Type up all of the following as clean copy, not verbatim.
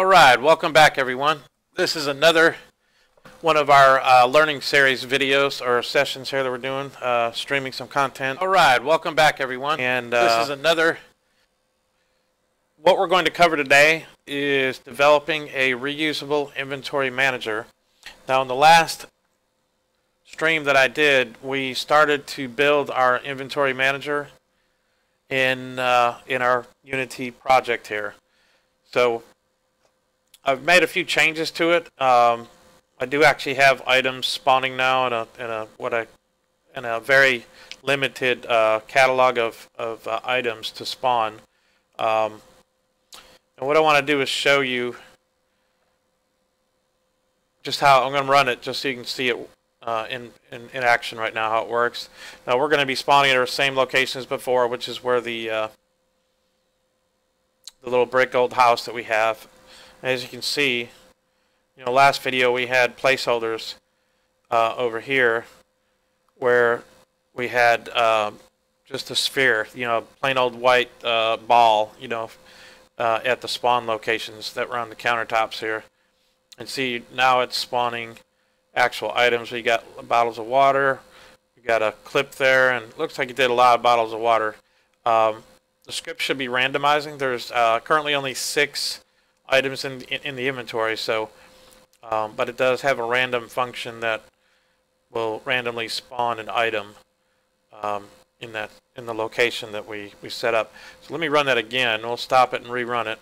All right, welcome back everyone. This is another one of our learning series videos or sessions here that we're doing, streaming some content. All right, welcome back everyone. And this is what we're going to cover today is developing a reusable inventory manager. Now in the last stream that I did, we started to build our inventory manager in our Unity project here. So I've made a few changes to it. I do actually have items spawning now in a very limited catalog of items to spawn. And what I want to do is show you just how I'm going to run it, just so you can see it in action right now, how it works. Now we're going to be spawning at our same location as before, which is where the little brick old house that we have. As you can see, last video we had placeholders over here where we had just a sphere, plain old white ball, at the spawn locations that were on the countertops here. And see, now it's spawning actual items. We got bottles of water, we got a clip there, and it looks like it did a lot of bottles of water. The script should be randomizing. There's currently only 6 items in the inventory, so but it does have a random function that will randomly spawn an item in the location that we set up. So let me run that again. We'll stop it and rerun it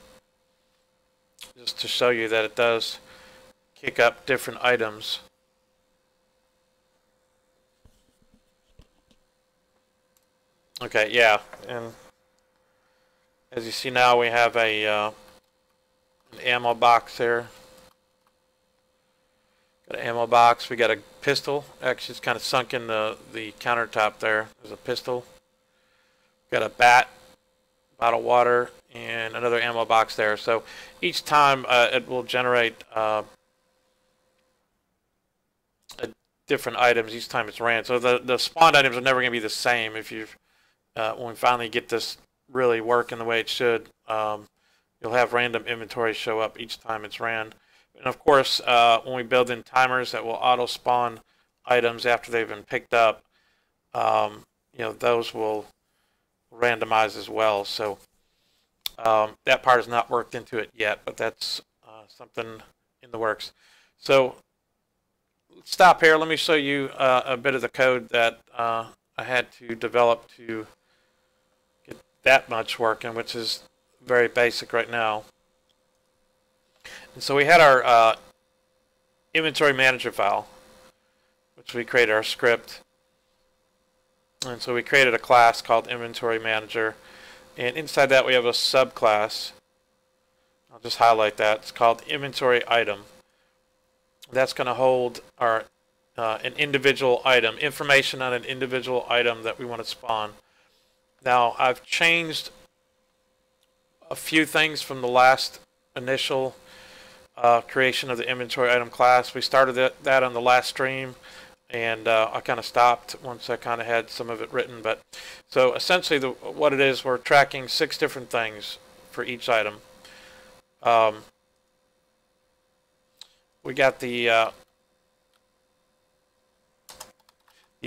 just to show you that it does kick up different items. Okay, yeah, and as you see now, we have an ammo box there. Got an ammo box. We got a pistol. Actually, it's kind of sunk in the countertop there. There's a pistol. Got a bat, bottle of water, and another ammo box there. So each time it will generate different items each time it's ran. So the spawned items are never going to be the same. If you when we finally get this really working the way it should, you'll have random inventory show up each time it's ran. And of course, when we build in timers that will auto spawn items after they've been picked up, those will randomize as well. So that part is not worked into it yet, but that's something in the works. So let's stop here. Let me show you a bit of the code that I had to develop to get that much working, which is very basic right now. And so we had our inventory manager file, which we created our script. And so we created a class called inventory manager, and inside that we have a subclass. I'll just highlight that. It's called inventory item. That's going to hold our an individual item, information on an individual item that we want to spawn. Now I've changed a few things from the last initial creation of the inventory item class. We started that on the last stream, and I kind of stopped once I kind of had some of it written. But so essentially what it is, we're tracking 6 different things for each item. We got the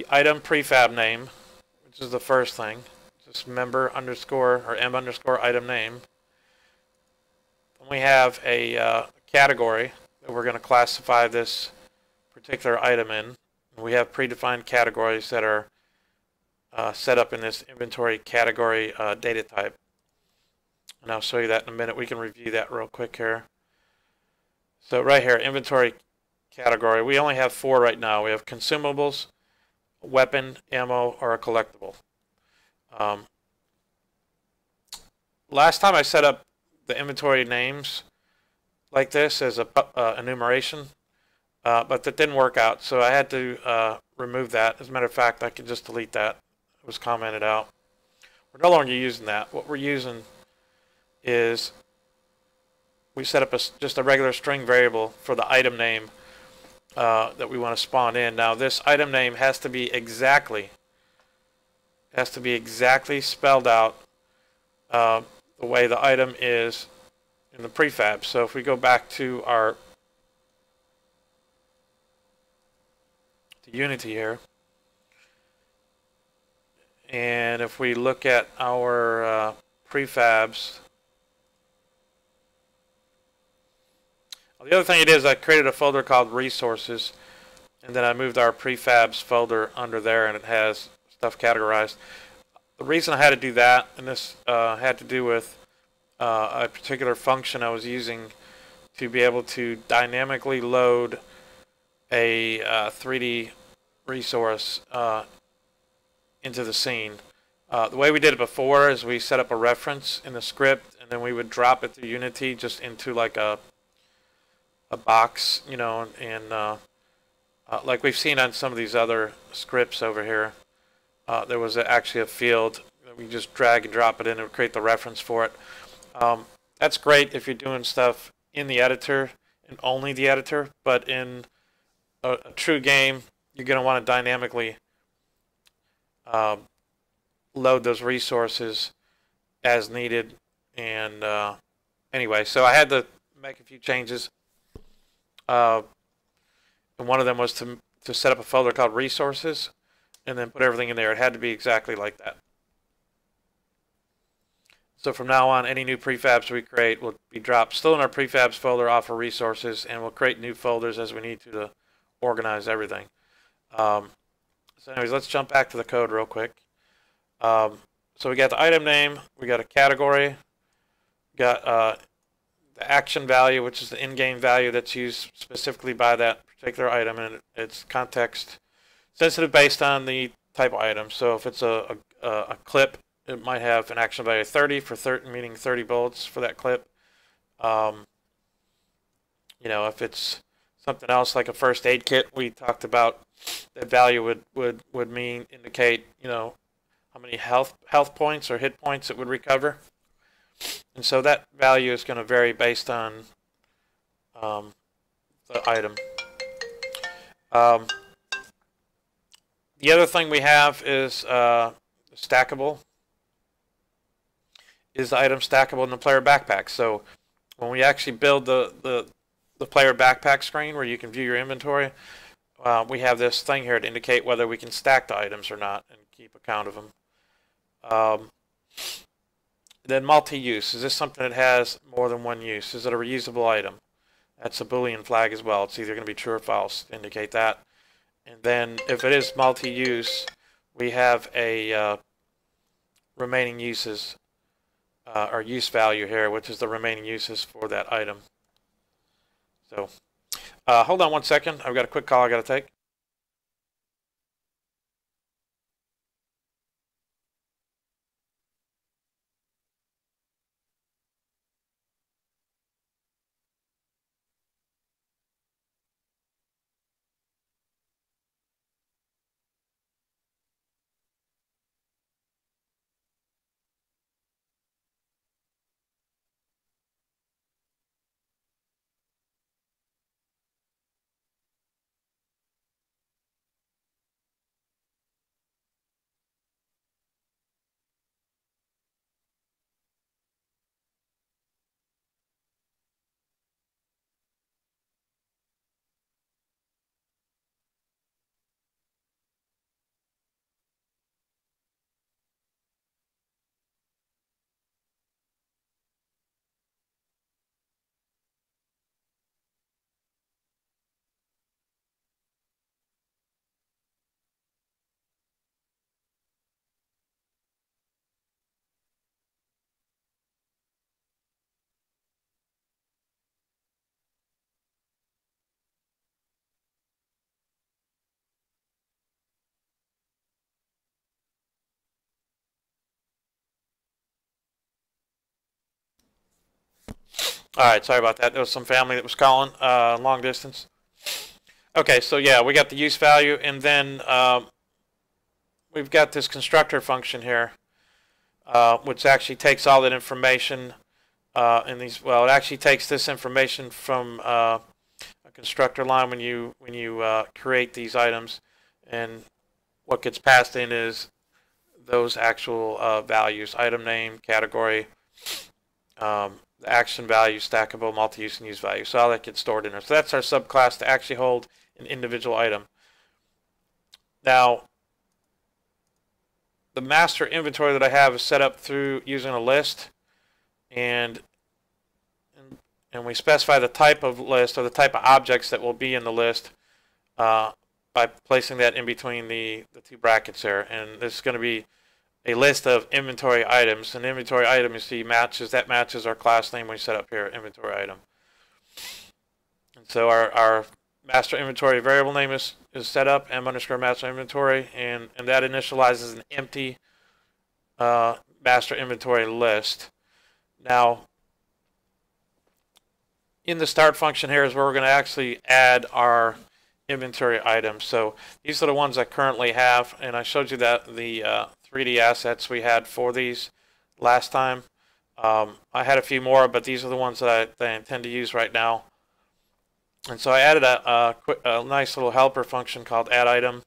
item prefab name, which is the first thing. Just member underscore or m underscore item name. Then we have a category that we're going to classify this particular item in. We have predefined categories that are set up in this inventory category data type. And I'll show you that in a minute. We can review that real quick here. So right here, inventory category, we only have 4 right now. We have consumables, weapon, ammo, or a collectible. Last time I set up the inventory names like this as a enumeration, but that didn't work out, so I had to remove that. As a matter of fact, I could just delete that. It was commented out. We're no longer using that. What we're using is we set up just a regular string variable for the item name that we want to spawn in. Now this item name has to be exactly spelled out the way the item is in the prefab. So if we go back to our Unity here, and if we look at our prefabs, the other thing it is, I created a folder called resources, and then I moved our prefabs folder under there, and it has stuff categorized. The reason I had to do that, and this had to do with a particular function I was using to be able to dynamically load a 3D resource into the scene. The way we did it before is we set up a reference in the script, and then we would drop it through Unity just into like a box, you know, and like we've seen on some of these other scripts over here. There was actually a field that we just drag and drop it in and create the reference for it. That's great if you're doing stuff in the editor and only the editor, but in a true game, you're going to want to dynamically load those resources as needed. And anyway, so I had to make a few changes. And one of them was to set up a folder called resources and then put everything in there. It had to be exactly like that. So from now on, any new prefabs we create will be dropped still in our prefabs folder off of resources, and we'll create new folders as we need to organize everything. So anyways, let's jump back to the code real quick. So we got the item name, we got a category, got the action value, which is the in-game value that's used specifically by that particular item, and it's context sensitive based on the type of item. So if it's a clip, it might have an action value of 30 for 30, meaning 30 bullets for that clip. You know, if it's something else like a first aid kit, we talked about that value would indicate, you know, how many health points or hit points it would recover. And so that value is going to vary based on the item. The other thing we have is stackable. Is the item stackable in the player backpack? So when we actually build the player backpack screen where you can view your inventory, we have this thing here to indicate whether we can stack the items or not and keep account of them. Then multi-use. Is this something that has more than one use? Is it a reusable item? That's a Boolean flag as well. It's either going to be true or false to indicate that. And then if it is multi-use, we have a remaining uses or use value here, which is the remaining uses for that item. So hold on one second. I've got a quick call I got to take. All right, sorry about that. There was some family that was calling long distance. Okay, so yeah, we got the use value, and then we've got this constructor function here, which actually takes all that information in these. Well, it actually takes this information from a constructor line when you create these items, and what gets passed in is those actual values: item name, category, the action value, stackable, multi-use, and use value. So all that gets stored in there. So that's our subclass to actually hold an individual item. Now, the master inventory that I have is set up through using a list, and we specify the type of list or the type of objects that will be in the list by placing that in between the two brackets there. And this is going to be a list of inventory items. An inventory item, you see, matches our class name we set up here, inventory item. And so our master inventory variable name is set up, m_master inventory, and that initializes an empty master inventory list. Now, in the start function here is where we're going to actually add our inventory items. So these are the ones I currently have, and I showed you that the 3D assets we had for these last time. I had a few more, but these are the ones that I intend to use right now. And so I added a nice little helper function called add item,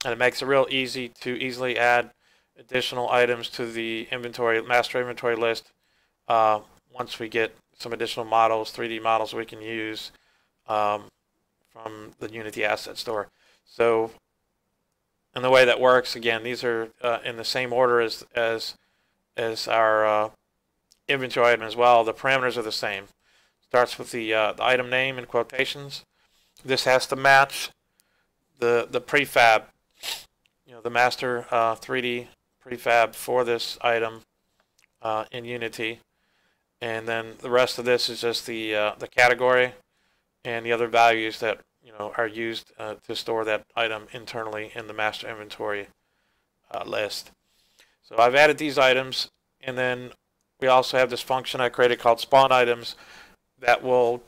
and it makes it real easy to easily add additional items to the master inventory list once we get some additional models, 3D models we can use from the Unity Asset Store. So, and the way that works, again, these are in the same order as our inventory item as well. The parameters are the same. Starts with the item name in quotations. This has to match the prefab, the master 3D prefab for this item in Unity. And then the rest of this is just the category and the other values that are used to store that item internally in the master inventory list. So I've added these items, and then we also have this function I created called spawn items that will,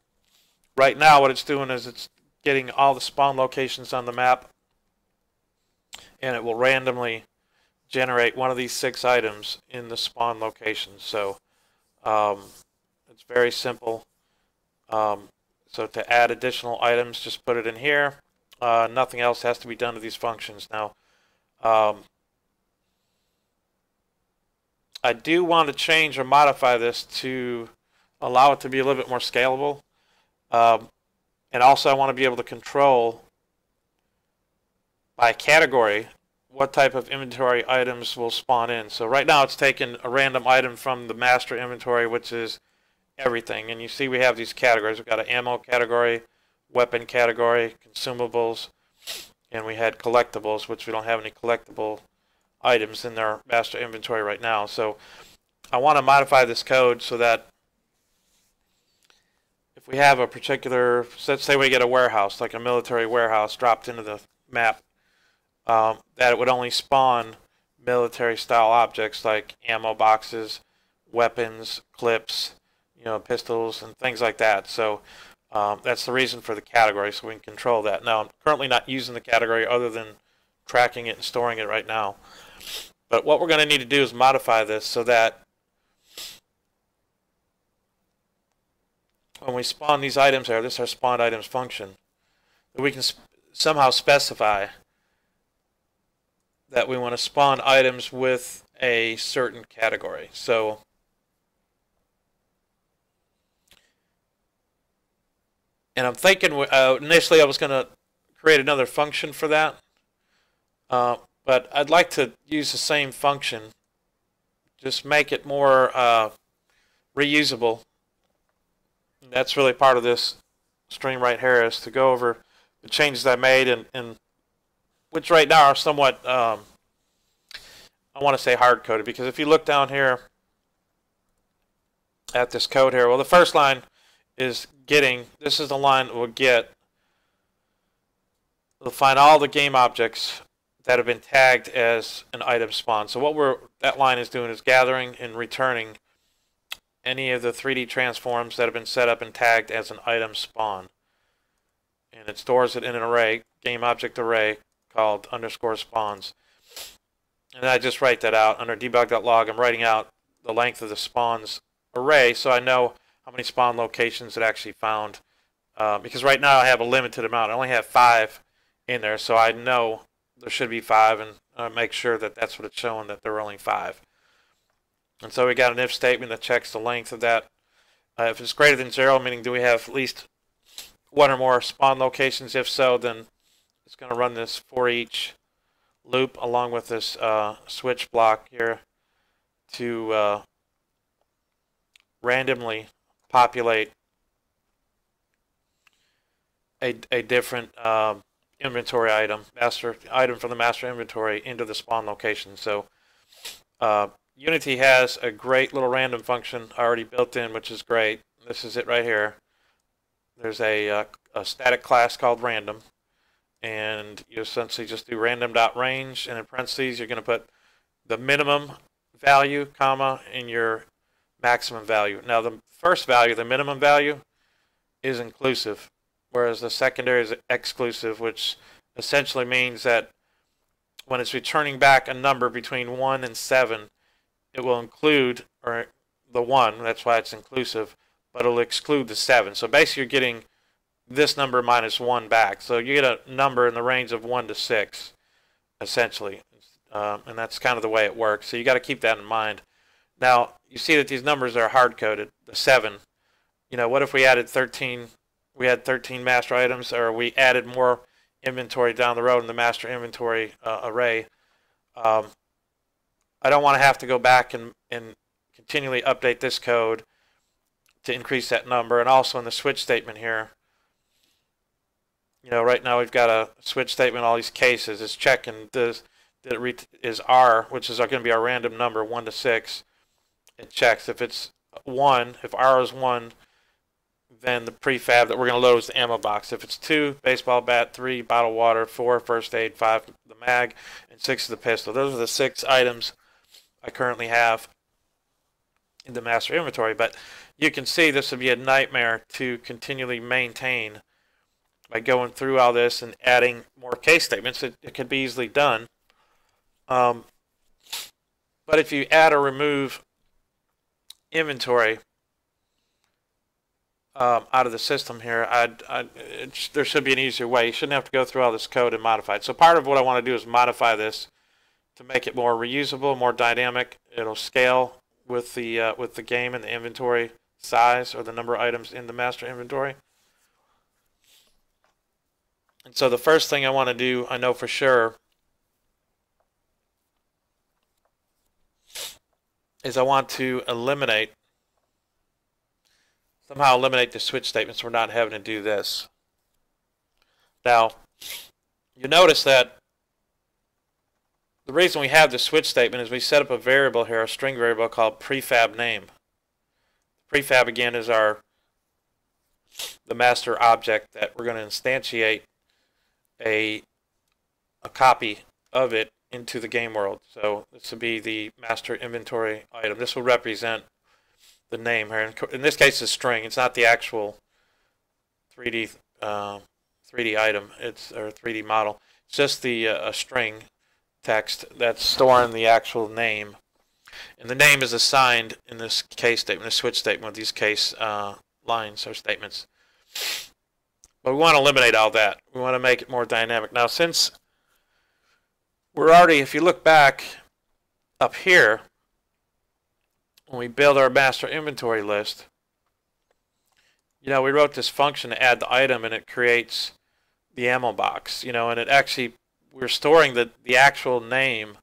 right now what it's doing is it's getting all the spawn locations on the map, and it will randomly generate one of these 6 items in the spawn location. So it's very simple. So to add additional items, just put it in here. Nothing else has to be done to these functions. Now, I do want to change or modify this to allow it to be a little bit more scalable. And also I want to be able to control by category what type of inventory items will spawn in. So right now it's taken a random item from the master inventory, which is everything. And you see we have these categories. We've got an ammo category, weapon category, consumables, and we had collectibles, which we don't have any collectible items in our master inventory right now. So I want to modify this code so that if we have a particular, let's say we get a warehouse, like a military warehouse dropped into the map, that it would only spawn military style objects like ammo boxes, weapons, clips, pistols, and things like that. So that's the reason for the category, so we can control that. Now, I'm currently not using the category other than tracking it and storing it right now. But what we're going to need to do is modify this so that when we spawn these items here, this is our spawned items function, that we can somehow specify that we want to spawn items with a certain category. So and I'm thinking initially I was going to create another function for that, but I'd like to use the same function, just make it more reusable. And that's really part of this stream right here, is to go over the changes I made, and which right now are somewhat, I want to say hard-coded, because if you look down here at this code here, well, the first line is getting, this is the line that we'll find all the game objects that have been tagged as an item spawn. So what that line is doing is gathering and returning any of the 3D transforms that have been set up and tagged as an item spawn. And it stores it in an array, game object array, called _spawns. And I just write that out under debug.log. I'm writing out the length of the spawns array so I know how many spawn locations it actually found. Because right now I have a limited amount. I only have 5 in there, so I know there should be 5, and make sure that that's what it's showing, that there are only 5. And so we got an if statement that checks the length of that If it's greater than 0, meaning do we have at least one or more spawn locations? If so, then it's going to run this for each loop along with this switch block here to randomly populate a different inventory item, master item from the master inventory into the spawn location. So Unity has a great little random function already built in, which is great. This is it right here. There's a static class called random, and you essentially just do random.range, and in parentheses you're going to put the minimum value, comma, and your maximum value. Now the first value, the minimum value, is inclusive, whereas the secondary is exclusive, which essentially means that when it's returning back a number between 1 and 7, it will include the 1, that's why it's inclusive, but it'll exclude the 7. So basically you're getting this number minus 1 back. So you get a number in the range of 1 to 6, essentially. And that's kind of the way it works. So you got to keep that in mind. Now, you see that these numbers are hard-coded. The 7, what if we added 13, we had 13 master items, or we added more inventory down the road in the master inventory array? I don't want to have to go back and continually update this code to increase that number. And also in the switch statement here, right now we've got a switch statement, all these cases. It's checking is R, which is going to be our random number, 1 to 6. It checks. If it's 1, if R is 1, then the prefab that we're going to load is the ammo box. If it's 2, baseball bat, 3, bottled water, 4, first aid, 5, the mag, and 6 is the pistol. Those are the 6 items I currently have in the master inventory. But you can see this would be a nightmare to continually maintain by going through all this and adding more case statements. It could be easily done. But if you add or remove inventory out of the system here, there should be an easier way. You shouldn't have to go through all this code and modify it. So part of what I want to do is modify this to make it more reusable, more dynamic. It'll scale with the game and the inventory size, or the number of items in the master inventory. And so the first thing I want to do, I know for sure, is I want to somehow eliminate the switch statements. So we're not having to do this. Now, you notice that the reason we have the switch statement is we set up a variable here, a string variable called prefab name. Prefab, again, is the master object that we're going to instantiate a copy of it into the game world. So this will be the master inventory item. This will represent the name here. In this case, it's a string. It's not the actual 3D item. Or 3D model. It's just the a string text that's storing the actual name, and the name is assigned in this case statement, this switch statement, with these case lines or statements. But we want to eliminate all that. We want to make it more dynamic. Now, since we're already, if you look back up here, when we build our master inventory list, we wrote this function to add the item, and it creates the ammo box, and it actually, we're storing the actual name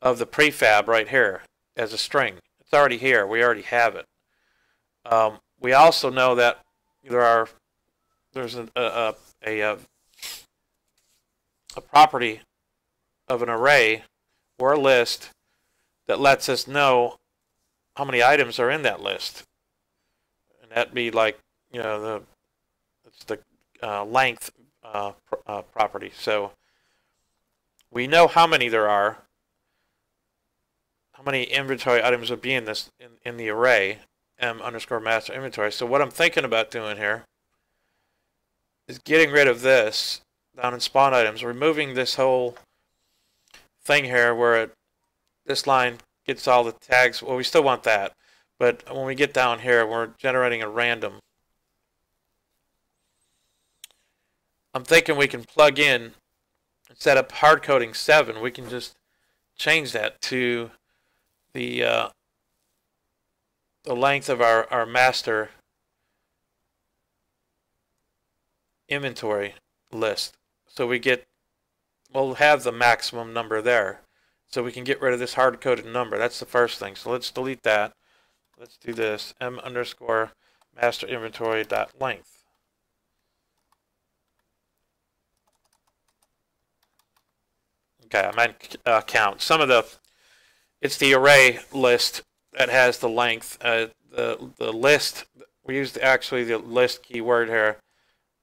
of the prefab right here as a string. It's already here. We already have it. We also know that there's a property of an array or a list that lets us know how many items are in that list, and that'd be like it's the length property. So we know how many there are, how many inventory items would be in this in the array m_master inventory. So what I'm thinking about doing here is getting rid of this down in spawn items, removing this whole thing here where this line gets all the tags. Well, we still want that, but when we get down here, we're generating a random. I'm thinking we can plug in, instead of hard coding 7, we can just change that to the length of our master inventory list. So we'll have the maximum number there. So we can get rid of this hard-coded number. That's the first thing. So let's delete that. Let's do this, m underscore master inventory dot length. Okay, I meant count. It's the array list that has the length. The list, we used actually the list keyword here.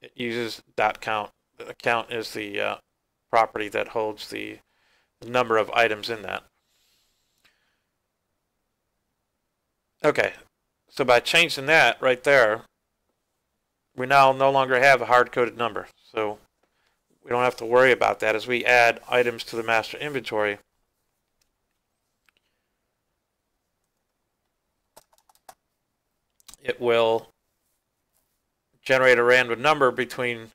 It uses .count. The count is the property that holds the number of items in that. Okay, so by changing that right there, we now no longer have a hard-coded number. So we don't have to worry about that as we add items to the master inventory. It will generate a random number between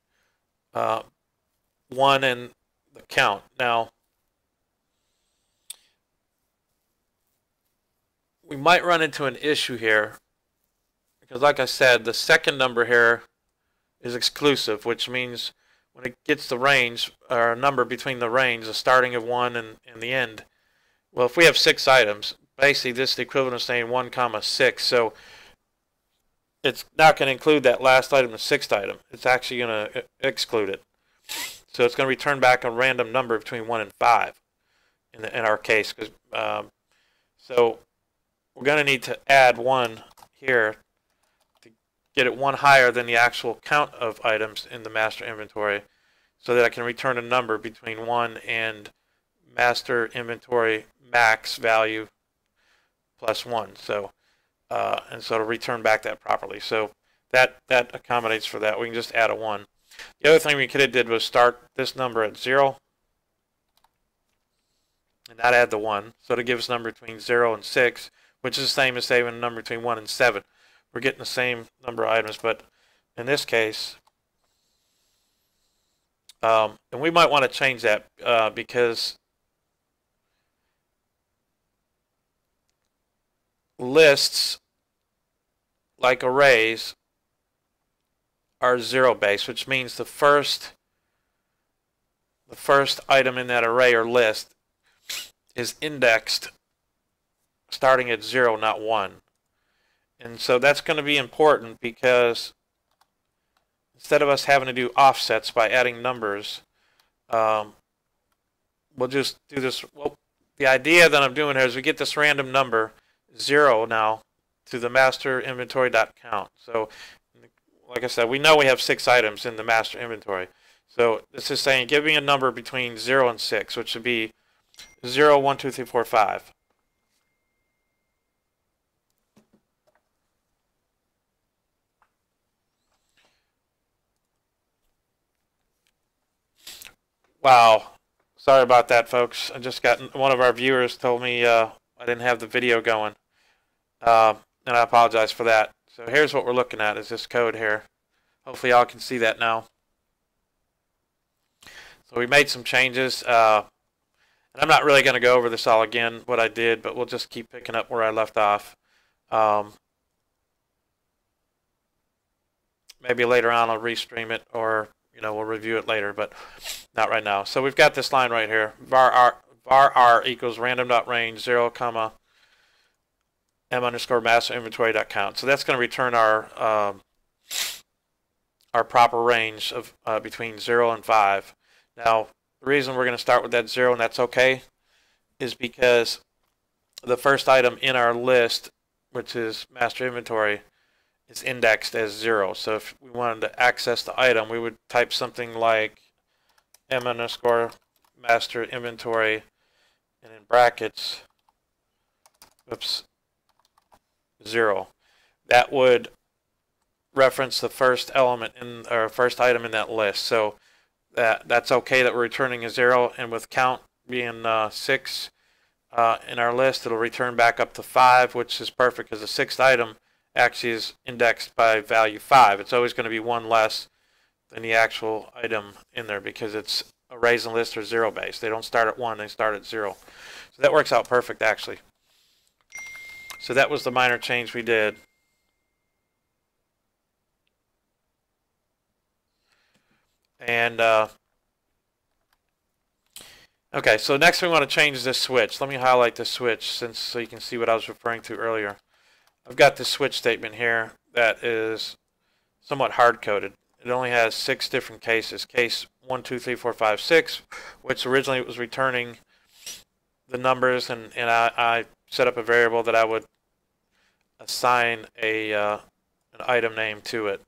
1 and the count. Now, we might run into an issue here because, like I said, the second number here is exclusive, which means when it gets the range, or a number between the range, the starting of 1 and the end. Well, if we have 6 items, basically this is the equivalent of saying 1, 6. So it's not going to include that last item, the 6th item. It's actually going to exclude it. So it's going to return back a random number between 1 and 5 in our case. So we're going to need to add 1 here to get it 1 higher than the actual count of items in the master inventory so that I can return a number between 1 and master inventory max value plus 1. So and so it'll return back that properly. So that accommodates for that. We can just add a 1. The other thing we could have did was start this number at 0 and not add the 1. So to give us a number between 0 and 6, which is the same as saving a number between 1 and 7. We're getting the same number of items, but in this case, and we might want to change that because lists, like arrays, are 0 based, which means the first item in that array or list is indexed starting at 0, not 1. And so that's going to be important because instead of us having to do offsets by adding numbers, we'll just do this. Well, the idea that I'm doing here is we get this random number 0 now to the master inventory.count. So like I said, we know we have 6 items in the master inventory. So this is saying give me a number between 0 and 6, which would be 0, 1, 2, 3, 4, 5. Wow. Sorry about that, folks. I just got one of our viewers told me I didn't have the video going. And I apologize for that. So here's what we're looking at is this code here. Hopefully y'all can see that now. So we made some changes. And I'm not really going to go over this all again, what I did, but we'll just keep picking up where I left off. Maybe later on I'll restream it, or we'll review it later, but not right now. So we've got this line right here. var r equals random.range 0, m underscore master inventory.count. So that's going to return our proper range of between 0 and 5. Now, the reason we're going to start with that 0, and that's okay, is because the first item in our list, which is master inventory, is indexed as 0. So if we wanted to access the item, we would type something like m underscore master inventory, and in brackets, 0. That would reference the first element or first item in that list. So that's okay that we're returning a 0, and with count being 6 in our list, it'll return back up to 5, which is perfect because the 6th item actually is indexed by value 5. It's always going to be 1 less than the actual item in there because it's arrays and lists are 0 based. They don't start at 1, they start at 0. So that works out perfect actually. So that was the minor change we did. And okay, so next we want to change this switch. Let me highlight the switch so you can see what I was referring to earlier. I've got this switch statement here that is somewhat hard-coded. It only has 6 different cases. Case 1, 2, 3, 4, 5, 6, which originally was returning the numbers, and I set up a variable that I would assign an item name to it.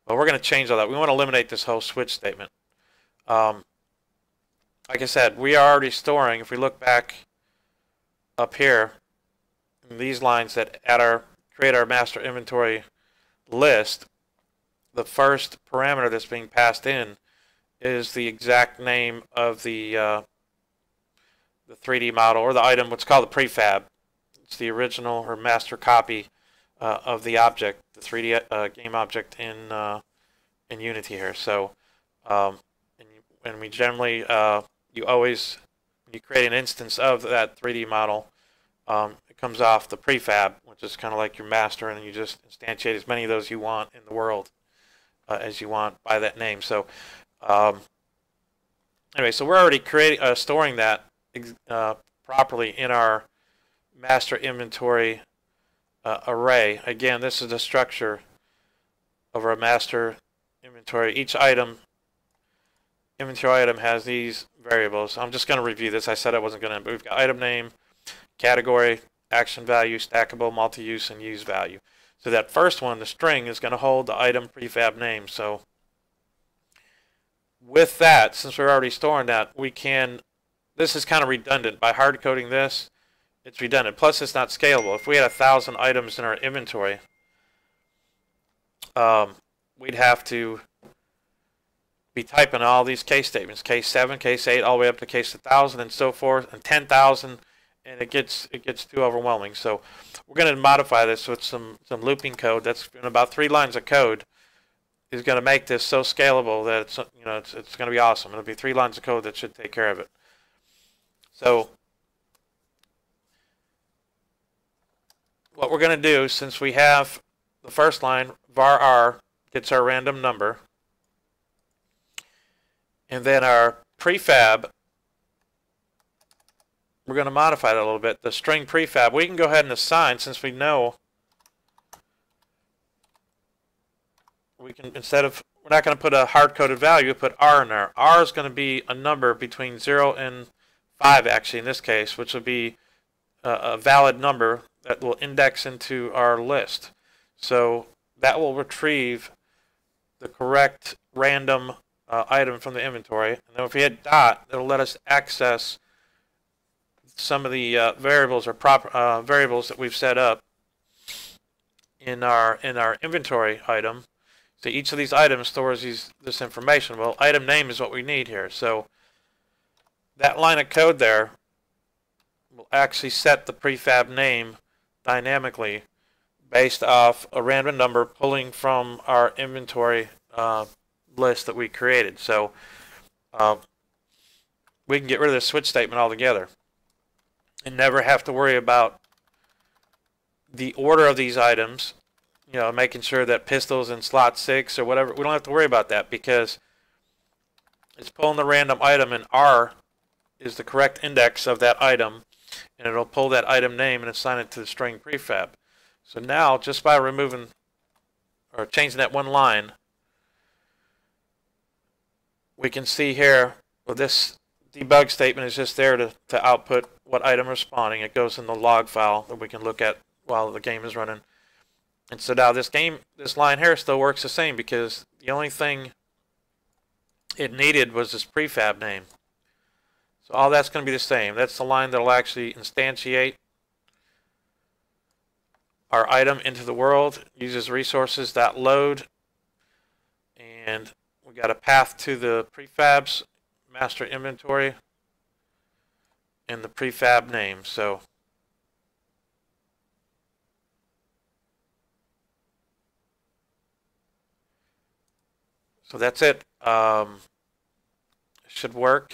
Well, we're going to change all that. We want to eliminate this whole switch statement. Like I said, we are already storing, if we look back up here, in these lines that create our master inventory list, the first parameter that's being passed in is the exact name of the 3D model, or the item, what's called the prefab. It's the original or master copy of the object, the 3D game object in Unity here. So, and we generally, you always, when you create an instance of that 3D model, it comes off the prefab, which is kind of like your master, and you just instantiate as many of those you want in the world as you want by that name. So, anyway, so we're already storing that properly in our master inventory array. Again, this is the structure of our master inventory. Each inventory item has these variables. I'm just going to review this. I said I wasn't going to, but we've got item name, category, action value, stackable, multi-use, and use value. So that first one, the string, is going to hold the item prefab name. So with that, since we're already storing that, we can, this is kind of redundant. By hard coding this, it's redundant. Plus, it's not scalable. If we had 1,000 items in our inventory, we'd have to be typing all these case statements, case 7, case 8, all the way up to case 1,000 and so forth, and 10,000, and it gets too overwhelming. So we're going to modify this with some looping code. That's in about 3 lines of code is going to make this so scalable that it's going to be awesome. It'll be 3 lines of code that should take care of it. So what we're going to do, since we have the first line, var r gets our random number, and then our prefab, we're going to modify that a little bit. The string prefab, we can go ahead and assign, since we know we can, instead of, we're not going to put a hard-coded value, put r in there. R is going to be a number between 0 and 5, actually, in this case, which will be a valid number that will index into our list. So that will retrieve the correct random item from the inventory. And then if we hit dot, it'll let us access some of the variables or variables that we've set up in our inventory item. So each of these items stores this information. Well, item name is what we need here. So that line of code there will actually set the prefab name dynamically based off a random number pulling from our inventory list that we created. So we can get rid of this switch statement altogether and never have to worry about the order of these items, making sure that pistol's in slot 6 or whatever. We don't have to worry about that because it's pulling the random item, and R is the correct index of that item, and it'll pull that item name and assign it to the string prefab. So now, just by removing or changing that one line, we can see here, well, this debug statement is just there to output what item is spawning. It goes in the log file that we can look at while the game is running. And so now this line here still works the same because the only thing it needed was this prefab name. So all that's going to be the same. That's the line that will actually instantiate our item into the world, uses resources.load, and we got a path to the prefabs, master inventory, and the prefab name. So that's it. Should work.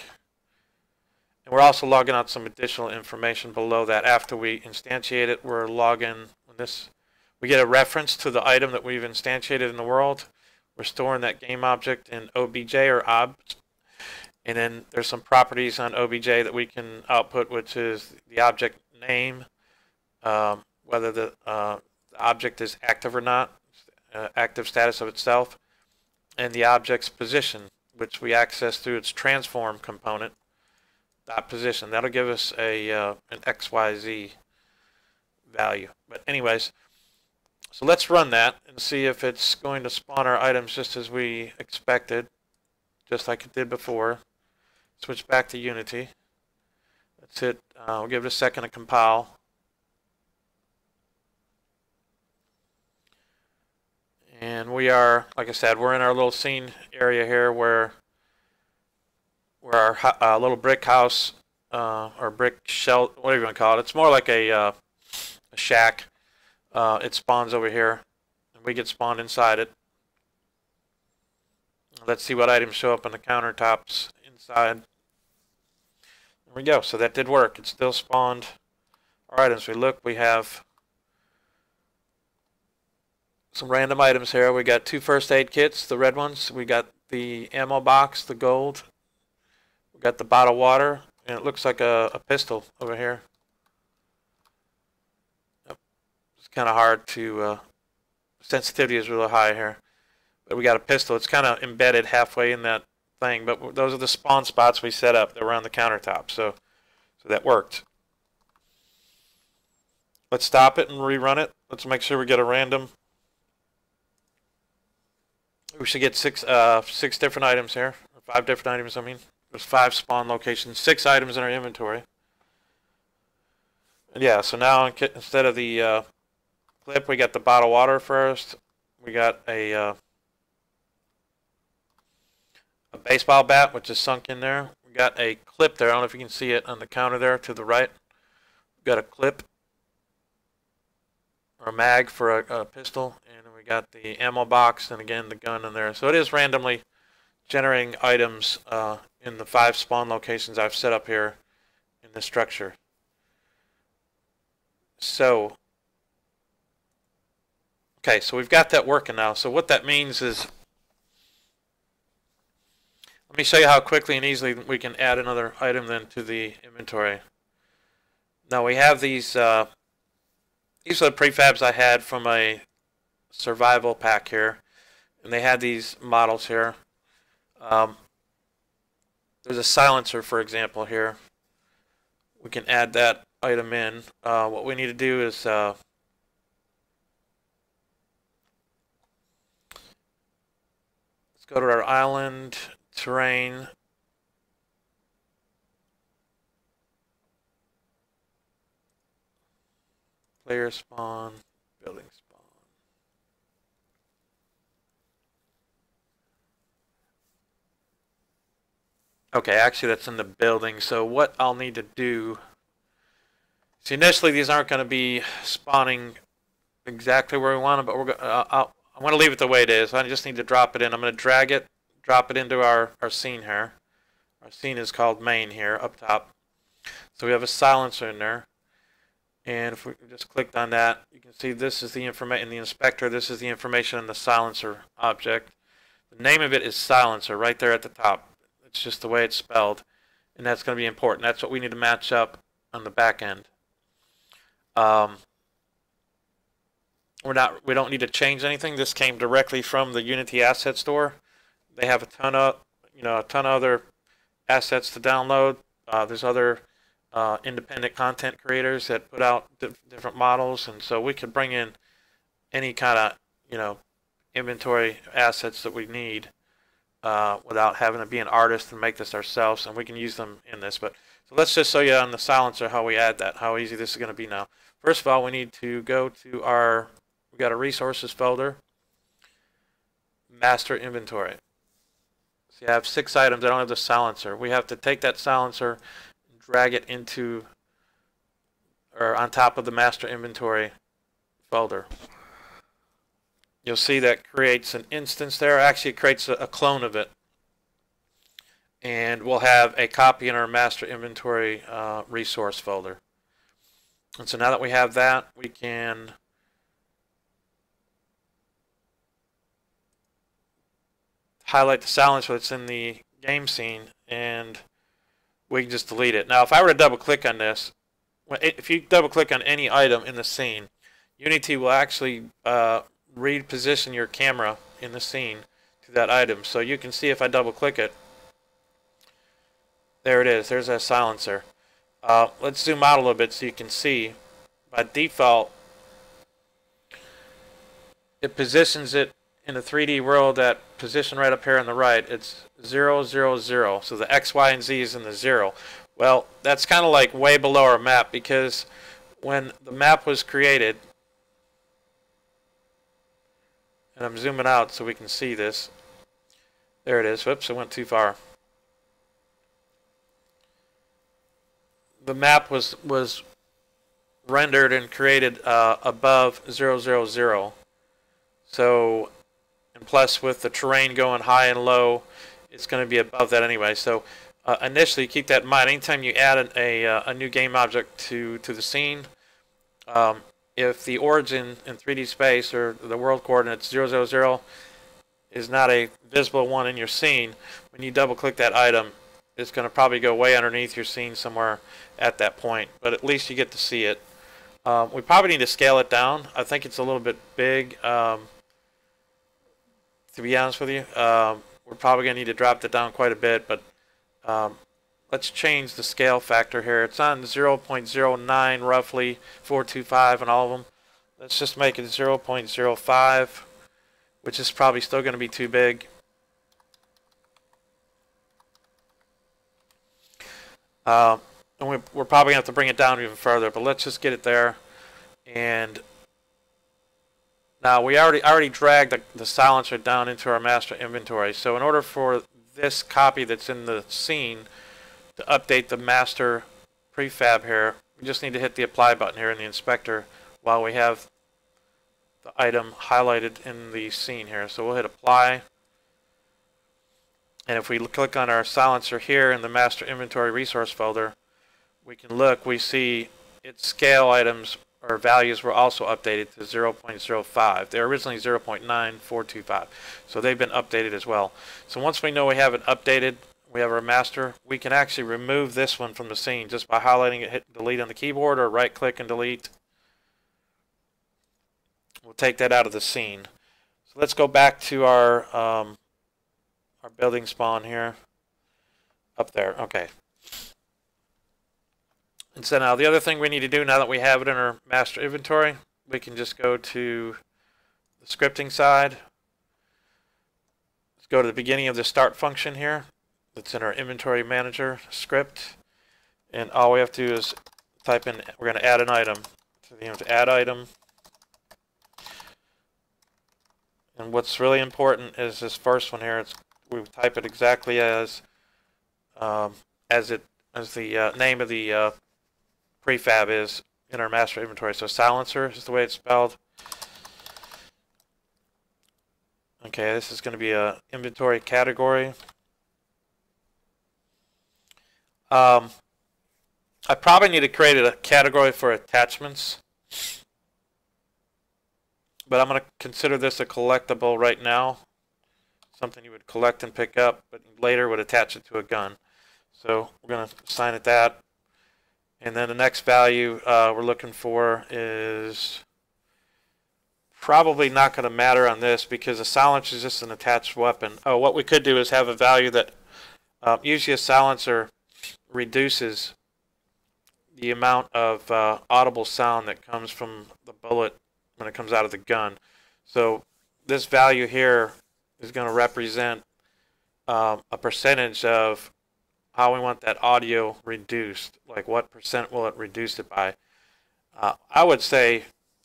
And we're also logging out some additional information below that. After we instantiate it, we're logging we get a reference to the item that we've instantiated in the world. We're storing that game object in obj or obj. And then there's some properties on obj that we can output, which is the object name, whether the object is active or not, active status of itself, and the object's position, which we access through its transform component. Dot position. That'll give us an XYZ value. But anyways, so let's run that and see if it's going to spawn our items just as we expected, just like it did before. Switch back to Unity. That's it. We'll give it a second to compile. And we are, like I said, we're in our little scene area here where our little brick house or brick shell, whatever you want to call it. It's more like a shack. It spawns over here, and we get spawned inside it. Let's see what items show up on the countertops inside. There we go. So that did work. It still spawned our items. We have some random items here. We got 2 first aid kits, the red ones. We got the ammo box, the gold. We got the bottle of water, and it looks like a pistol over here. Yep. It's kind of hard to, sensitivity is really high here. But we got a pistol. It's kind of embedded halfway in that thing, but those are the spawn spots we set up that were on the countertop, so that worked. Let's stop it and rerun it. Let's make sure we get a random. We should get 6 different items here, or 5 different items. I mean, there's 5 spawn locations, 6 items in our inventory. And yeah, so now instead of the clip, we got the bottle of water first. We got a baseball bat, which is sunk in there. We got a clip there. I don't know if you can see it on the counter there to the right. We got a clip or a mag for a pistol, and we got the ammo box, and again the gun in there. So it is randomly generating items in the 5 spawn locations I've set up here in this structure. So, okay, so we've got that working now. So what that means is, let me show you how quickly and easily we can add another item then to the inventory. Now we have these are the prefabs I had from a survival pack here, and they had these models here. There's a silencer, for example, here. We can add that item in. What we need to do is let's go to our island, terrain, player spawn, building spawn. Okay, actually that's in the building. So what I'll need to do, see, initially these aren't going to be spawning exactly where we want them, but I'm going to leave it the way it is. I just need to drop it in. I'm going to drag it, drop it into our scene here. Our scene is called main here up top. So we have a silencer in there. And if we just clicked on that, you can see this is the information in the inspector. This is the information in the silencer object. The name of it is silencer right there at the top. It's just the way it's spelled. And that's going to be important. That's what we need to match up on the back end. We don't need to change anything. This came directly from the Unity Asset Store. They have a ton of other assets to download. There's other independent content creators that put out different models, and so we could bring in any kind of inventory assets that we need without having to be an artist and make this ourselves, and we can use them in this. But so let's just show you on the silencer how we add that, how easy this is going to be now. First of all, we need to go to we got a resources folder, master inventory. See, I have 6 items. I don't have the silencer. We have to take that silencer, drag it into or on top of the master inventory folder. You'll see that creates an instance there. Actually, it creates a clone of it. and we'll have a copy in our master inventory resource folder. And so now that we have that, we can highlight the silencer that's in the game scene, and we can just delete it. Now, if I were to double click on this, if you double click on any item in the scene, Unity will actually reposition your camera in the scene to that item. So you can see if I double click it, there it is. There's that silencer. Let's zoom out a little bit so you can see. By default, it positions it in the 3D world at position right up here on the right. It's 0, 0, 0. So the X, Y, and Z is in the 0. Well, that's kind of like way below our map, because when the map was created, and I'm zooming out so we can see this. There it is. Whoops, I went too far. The map was rendered and created above 0, 0, 0. So, and plus with the terrain going high and low, it's going to be above that anyway. So initially, keep that in mind. Anytime you add a new game object to the scene, if the origin in 3D space or the world coordinates 0, 0, 0 is not a visible one in your scene, when you double click that item, it's going to probably go way underneath your scene somewhere at that point. But at least you get to see it. We probably need to scale it down. I think it's a little bit big, to be honest with you. We're probably going to need to drop that down quite a bit, but let's change the scale factor here. It's on 0.09 roughly, 425 on all of them. Let's just make it 0.05, which is probably still going to be too big. And we're probably going to have to bring it down even further, but let's just get it there. And now we already dragged the silencer down into our master inventory. So in order for this copy that's in the scene to update the master prefab here, we just need to hit the apply button here in the inspector while we have the item highlighted in the scene here. So we'll hit apply. And if we click on our silencer here in the master inventory resource folder, we can look, we see its scale items or values were also updated to 0.05. They're originally 0.9425. So they've been updated as well. So once we know we have it updated, we have our master, we can actually remove this one from the scene just by highlighting it, hit delete on the keyboard, or right click and delete. We'll take that out of the scene. So let's go back to our building spawn here. Up there, okay. And so now the other thing we need to do now that we have it in our master inventory, we can just go to the scripting side. Let's go to the beginning of the start function here. That's in our inventory manager script. And all we have to do is type in, we're going to add an item. So we have to add item. And what's really important is this first one here. We type it exactly as the name of the prefab is in our master inventory. So silencer is the way it's spelled. Okay, this is going to be a inventory category. I probably need to create a category for attachments, but I'm going to consider this a collectible right now. Something you would collect and pick up, but later would attach it to a gun. So we're going to assign it that. And then the next value we're looking for is probably not going to matter on this because a silencer is just an attached weapon. Oh, what we could do is have a value that usually a silencer reduces the amount of audible sound that comes from the bullet when it comes out of the gun. So this value here is going to represent a percentage of how we want that audio reduced. Like what percent will it reduce it by? I would say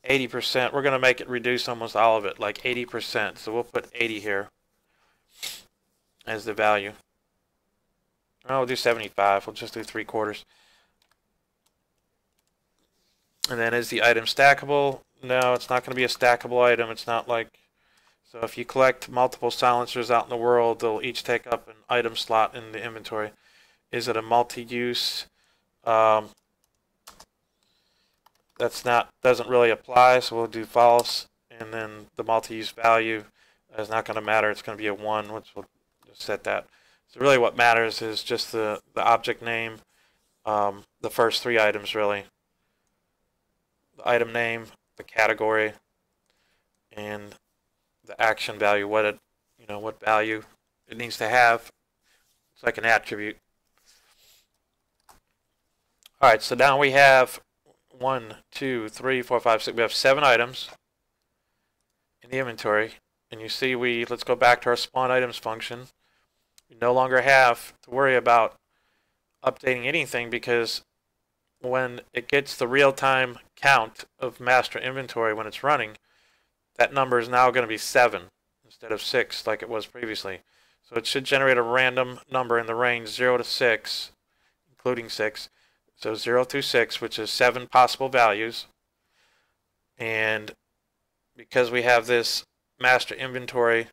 80%. We're going to make it reduce almost all of it, like 80%. So we'll put 80 here as the value. Oh, we'll do 75. We'll just do 3/4. And then is the item stackable? No, it's not going to be a stackable item. It's not like So if you collect multiple silencers out in the world, they'll each take up an item slot in the inventory. Is it a multi-use? Doesn't really apply, so we'll do false, and then the multi-use value is not going to matter. It's going to be a 1, which we'll just set that. So really what matters is just the object name, the first 3 items really. The item name, the category, and the action value, what value it needs to have. It's like an attribute. All right, so now we have 1, 2, 3, 4, 5, 6. We have 7 items in the inventory, and you see let's go back to our spawn items function. We no longer have to worry about updating anything, because when it gets the real-time count of master inventory when it's running, that number is now going to be 7 instead of 6 like it was previously. So it should generate a random number in the range 0 to 6, including 6. So 0 through 6, which is 7 possible values. And because we have this master inventory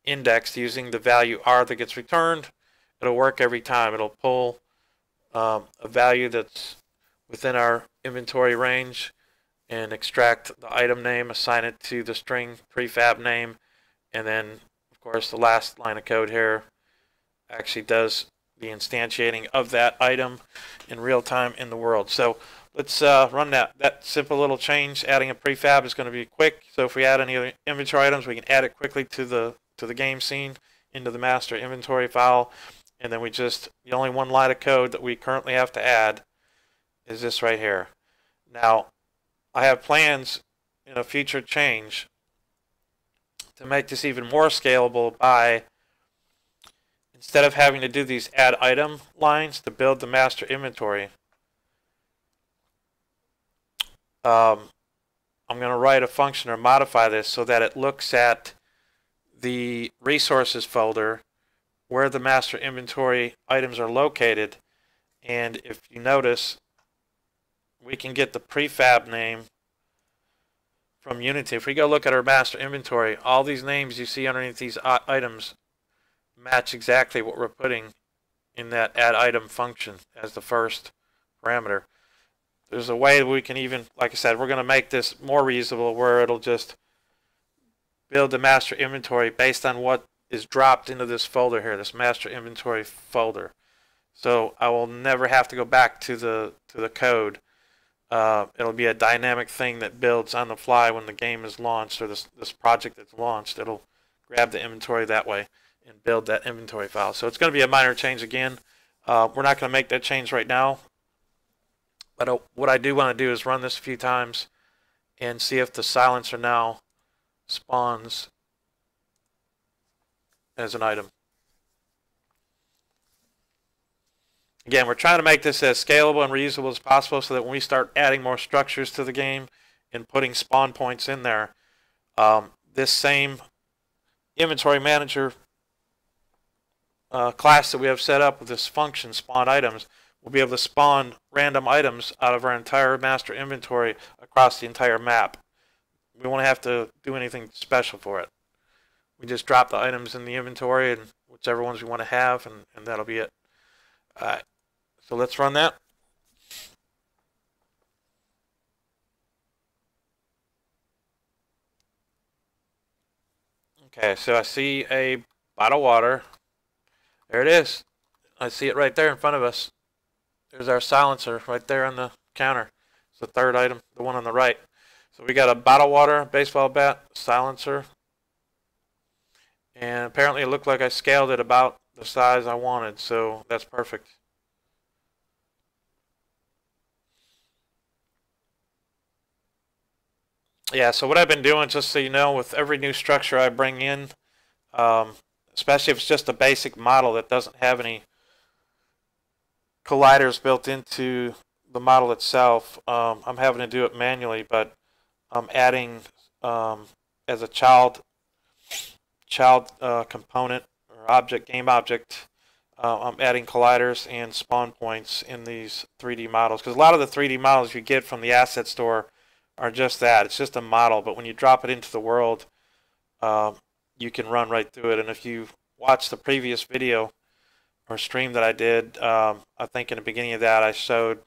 indexed using the value R that gets returned, it'll work every time. It'll pull a value that's within our inventory range and extract the item name, assign it to the string prefab name, and then, of course, the last line of code here actually does the instantiating of that item in real time in the world. So let's run that. That simple little change, adding a prefab, is going to be quick. So if we add any inventory items, we can add it quickly to the game scene into the master inventory file, and then the only one line of code that we currently have to add is this right here. Now, I have plans in a future change to make this even more scalable by, instead of having to do these add item lines to build the master inventory, I'm going to write a function or modify this so that it looks at the resources folder where the master inventory items are located. And if you notice, we can get the prefab name from Unity. If we go look at our master inventory, all these names you see underneath these items match exactly what we're putting in that add item function as the first parameter. There's a way we can even, like I said, we're going to make this more reusable, where it'll just build the master inventory based on what is dropped into this folder here, this master inventory folder. So I will never have to go back to the code. It'll be a dynamic thing that builds on the fly when the game is launched, or this project that's launched. It'll grab the inventory that way and build that inventory file. So it's going to be a minor change again. We're not going to make that change right now. But what I do want to do is run this a few times and see if the silencer now spawns as an item. Again, we're trying to make this as scalable and reusable as possible so that when we start adding more structures to the game and putting spawn points in there, this same inventory manager class that we have set up with this function, spawn items, we'll be able to spawn random items out of our entire master inventory across the entire map. We won't have to do anything special for it. We just drop the items in the inventory and whichever ones we want to have, and that'll be it. Alright, so let's run that. Okay, so I see a bottle of water. There it is. I see it right there in front of us. There's our silencer right there on the counter. It's the third item, the one on the right. So we got a bottle of water, baseball bat, silencer. And apparently it looked like I scaled it about the size I wanted, so that's perfect. Yeah, so what I've been doing, just so you know, with every new structure I bring in, especially if it's just a basic model that doesn't have any colliders built into the model itself, I'm having to do it manually, but I'm adding as a child component or object, game object, I'm adding colliders and spawn points in these 3D models, because a lot of the 3D models you get from the asset store are just that. It's just a model, but when you drop it into the world, you can run right through it. And if you watch the previous video or stream that I did, I think in the beginning of that I showed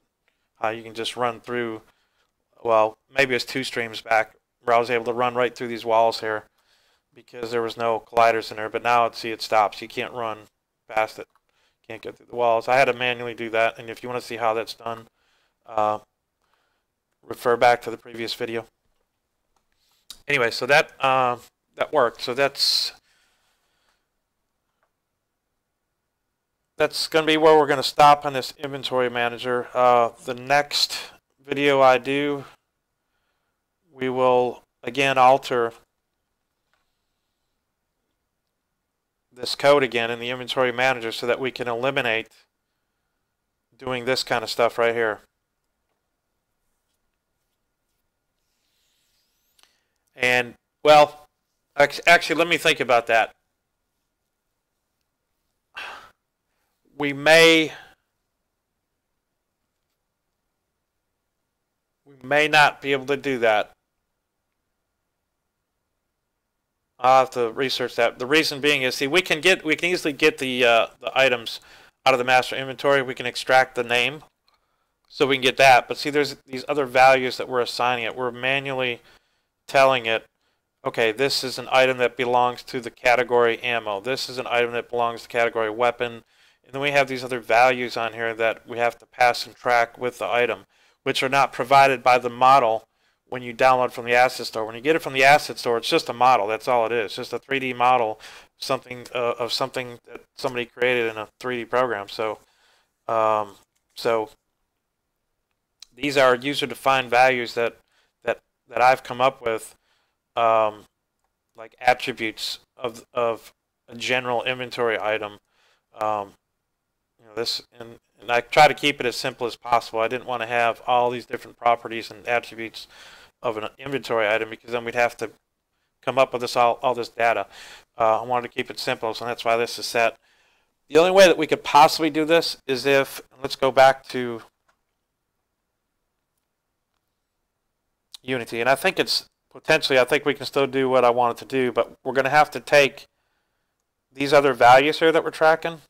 how you can just run through, well, maybe it's 2 streams back, where I was able to run right through these walls here because there was no colliders in there. But now, see, it stops. You can't run past it. Can't get through the walls. I had to manually do that, and if you want to see how that's done, refer back to the previous video. Anyway, so that worked. So that's going to be where we're going to stop on this inventory manager. The next video I do, we will again alter this code again in the inventory manager so that we can eliminate doing this kind of stuff right here. And, well, actually, let me think about that. We may not be able to do that. I'll have to research that. The reason being is, see, we can easily get the items out of the master inventory. We can extract the name, so we can get that. But see, there's these other values that we're assigning it. We're manually telling it, okay, this is an item that belongs to the category ammo. This is an item that belongs to the category weapon. And then we have these other values on here that we have to pass and track with the item, which are not provided by the model when you download from the asset store. When you get it from the asset store, it's just a model. That's all it is. It's just a 3D model of something that somebody created in a 3D program. So, so these are user-defined values that I've come up with, like attributes of a general inventory item. You know, this, and I try to keep it as simple as possible. I didn't want to have all these different properties and attributes of an inventory item, because then we'd have to come up with this all this data. I wanted to keep it simple, so that's why this is set. The only way that we could possibly do this is if, let's go back to Unity, and I think it's potentially, I think we can still do what I wanted to do, but we're going to have to take these other values here that we're tracking.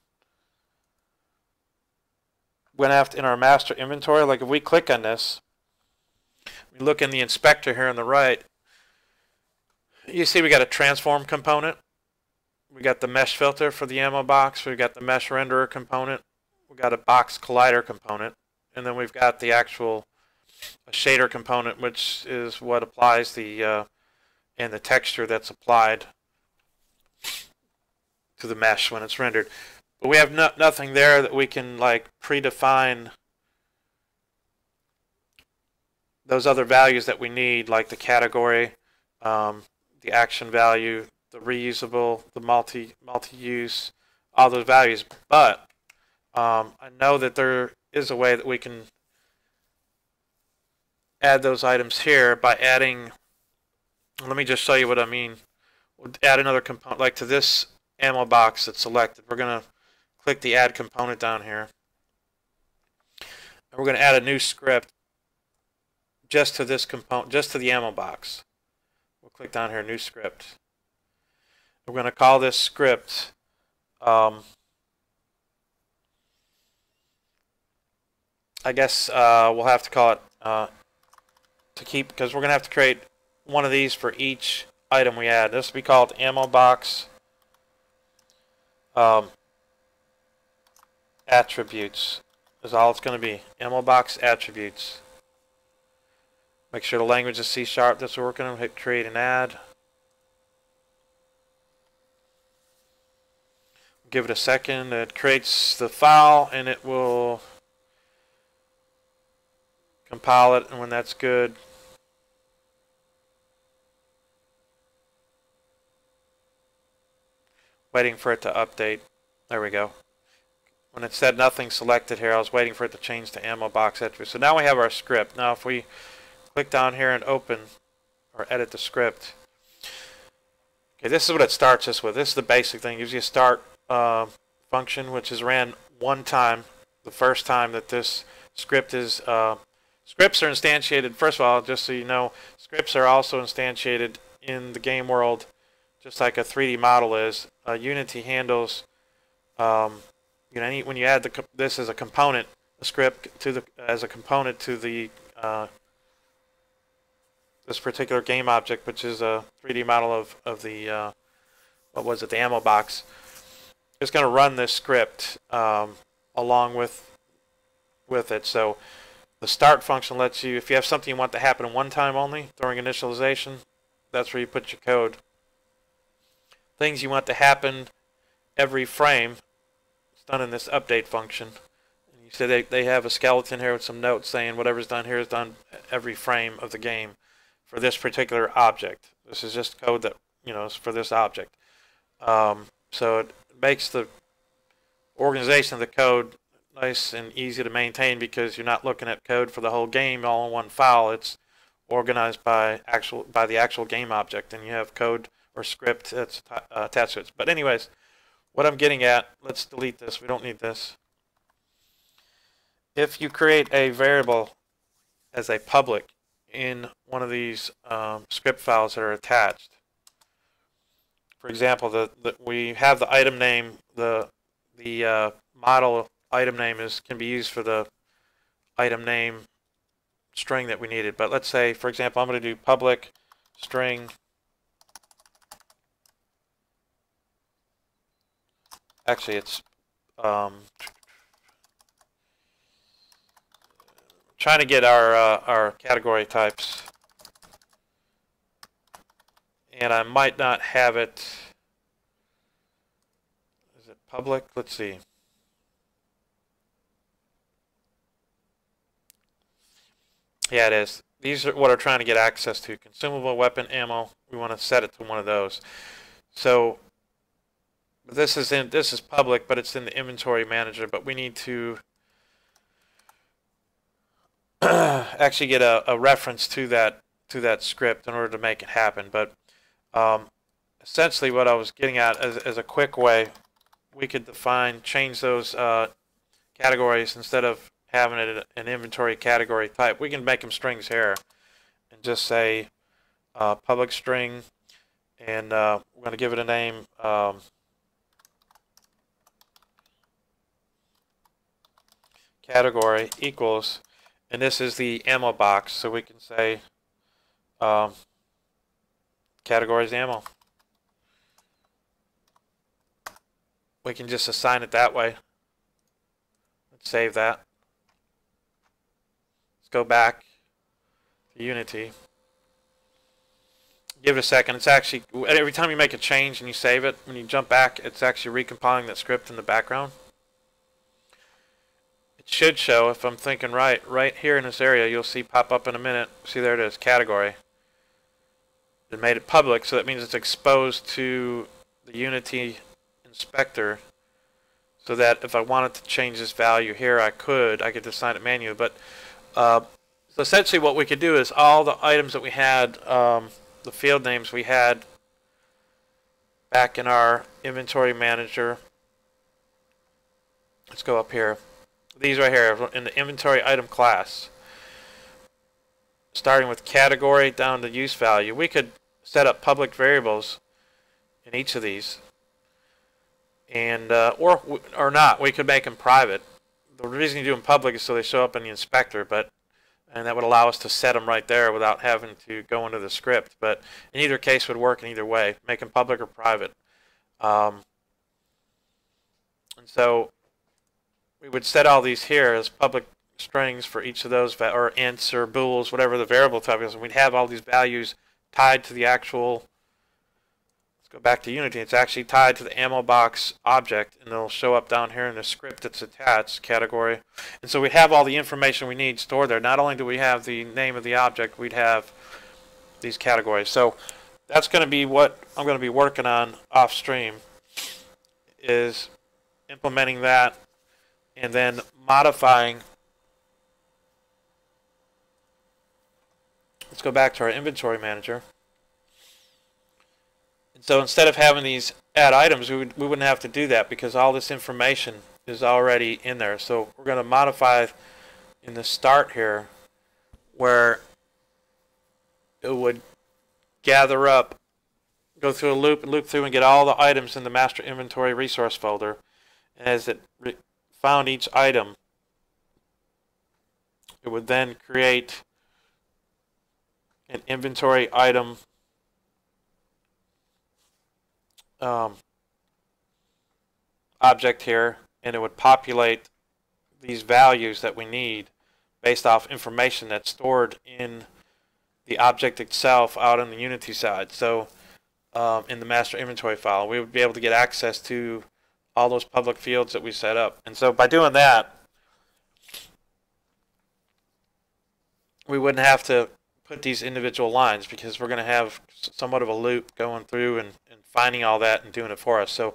We're going to have to, in our master inventory, like if we click on this, we look in the inspector here on the right, you see we got a transform component. We got the mesh filter for the ammo box. We've got the mesh renderer component. We've got a box collider component. And then we've got the actual shader component, which is what applies the and the texture that's applied to the mesh when it's rendered. But we have nothing there that we can like predefine those other values that we need, like the category, the action value, the reusable, the multi-use, all those values. But I know that there is a way that we can add those items here by adding, let me just show you what I mean. We'll add another component, like to this ammo box that's selected. We're going to click the add component down here. And we're going to add a new script just to this component, just to the ammo box. We'll click down here, new script. We're going to call this script I guess we'll have to call it to keep, because we're going to have to create one of these for each item we add. This will be called ammo box attributes is all it's going to be. Ammo box attributes. Make sure the language is C#. That's what we're going to hit create and add. Give it a second. It creates the file and it will compile it, and when that's good, waiting for it to update. There we go. When it said nothing selected here, I was waiting for it to change to ammo box attribute. So now we have our script. Now if we click down here and open or edit the script, okay, this is what it starts us with. This is the basic thing. It gives you a start function, which is ran one time, the first time that this script is scripts are instantiated. First of all, just so you know, scripts are also instantiated in the game world just like a 3D model is. Unity handles, when you add this as a component, a script to as a component to the this particular game object, which is a 3D model of the what was it, the ammo box. It's going to run this script along with it. So the start function lets you, if you have something you want to happen one time only during initialization, that's where you put your code. Things you want to happen every frame, it's done in this update function. And you see they have a skeleton here with some notes saying whatever's done here is done every frame of the game for this particular object. This is just code that is for this object. So it makes the organization of the code nice and easy to maintain because you're not looking at code for the whole game all in one file. It's organized by the actual game object, and you have code or script that's attached to it. But anyways, what I'm getting at, let's delete this. We don't need this. If you create a variable as a public in one of these script files that are attached, for example, we have the item name, the model item name can be used for the item name string that we needed. But let's say, for example, I'm going to do public string. Actually, it's trying to get our category types, and I might not have it. Is it public? Let's see. Yeah, it is. These are what I'm trying to get access to. Consumable, weapon, ammo. We want to set it to one of those. So this is public, but it's in the inventory manager. But we need to actually get a reference to that script in order to make it happen. But essentially, what I was getting at as a quick way, we could change those categories instead of having it an inventory category type. We can make them strings here and just say public string, and we're going to give it a name category equals, and this is the ammo box, so we can say categories ammo. We can just assign it that way. Let's save that. Go back to Unity. Give it a second. It's actually, every time you make a change and you save it, when you jump back, it's actually recompiling that script in the background. It should show, if I'm thinking right here in this area, you'll see pop up in a minute. See, there it is, category. It made it public, so that means it's exposed to the Unity inspector, so that if I wanted to change this value here, I could assign it manually. But so essentially what we could do is all the items that we had, the field names we had back in our inventory manager. Let's go up here. These right here in the inventory item class. Starting with category down to use value. We could set up public variables in each of these. And or not. We could make them private. The reason you do them public is so they show up in the inspector, and that would allow us to set them right there without having to go into the script. But in either case would work in either way, make them public or private. And so we would set all these here as public strings for each of those, or ints or bools, whatever the variable type is. And we'd have all these values tied to the actual. Go back to Unity. It's actually tied to the ammo box object, and it'll show up down here in the script that's attached, category. And so we have all the information we need stored there. Not only do we have the name of the object, we'd have these categories. So that's going to be what I'm going to be working on off stream, is implementing that and then modifying. Let's go back to our inventory manager. So instead of having these add items, we wouldn't have to do that because all this information is already in there. So we're going to modify in the start here where it would gather up go through a loop and loop through and get all the items in the master inventory resource folder. And as it found each item, it would then create an inventory item object here, and it would populate these values that we need based off information that's stored in the object itself out on the Unity side. So in the master inventory file, we would be able to get access to all those public fields that we set up. And so by doing that, we wouldn't have to put these individual lines, because we're going to have somewhat of a loop going through and finding all that and doing it for us. So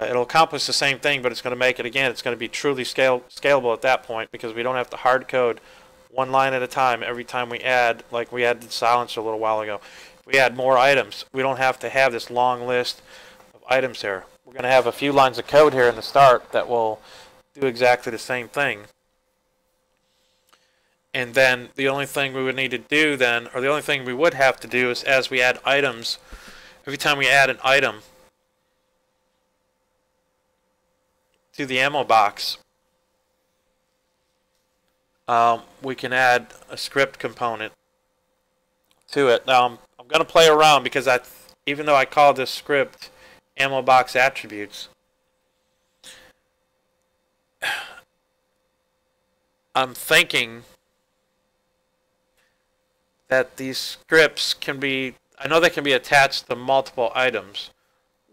it'll accomplish the same thing, but it's going to make it, again, it's going to be truly scalable at that point, because we don't have to hard code one line at a time every time we add, like we added silencer a little while ago. If we add more items, we don't have to have this long list of items here. We're going to have a few lines of code here in the start that will do exactly the same thing. And then the only thing we would need to do then, or the only thing we would have to do, is as we add items, every time we add an item to the ammo box, we can add a script component to it. Now I'm going to play around, because even though I call this script ammo box attributes, I'm thinking that these scripts can be, I know they can be attached to multiple items.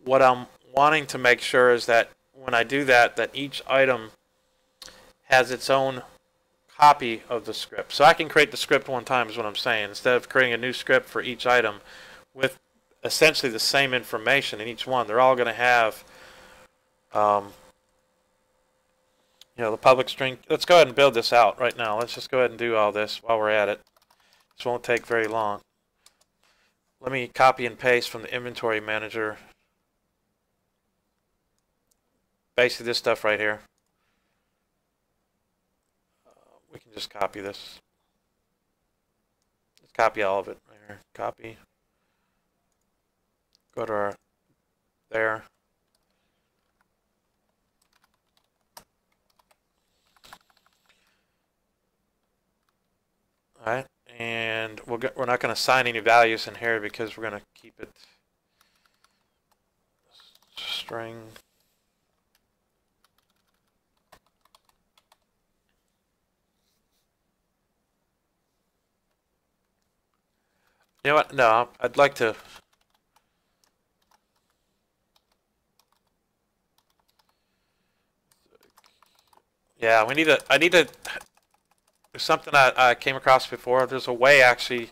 What I'm wanting to make sure is that when I do that, that each item has its own copy of the script. So I can create the script one time, is what I'm saying, instead of creating a new script for each item with essentially the same information in each one. They're all going to have the public string. Let's go ahead and build this out right now. Let's just go ahead and do all this while we're at it. This won't take very long. Let me copy and paste from the inventory manager. Basically this stuff right here. We can just copy this. Let's copy all of it right here. Copy. Go to our there. All right. And we're not going to assign any values in here, because we're going to keep it string. You know what? No, I'd like to. Yeah, we need a. I need to. There's something I came across before. There's a way, actually,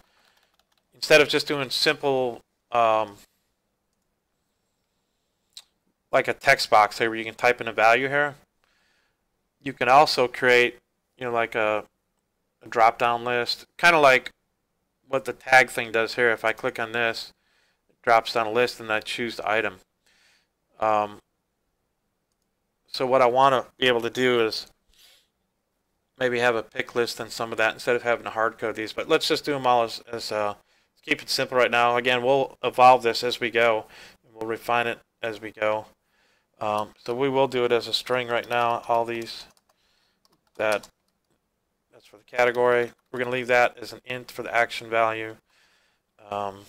instead of just doing simple, like a text box here where you can type in a value here, you can also create, like a drop-down list, kind of like what the tag thing does here. If I click on this, it drops down a list and I choose the item. So what I want to be able to do is maybe have a pick list and some of that, instead of having to hard code these. But let's just do them all as let's keep it simple right now. Again, we'll evolve this as we go, and we'll refine it as we go. So we will do it as a string right now. All these, that's for the category. We're going to leave that as an int for the action value. Stackable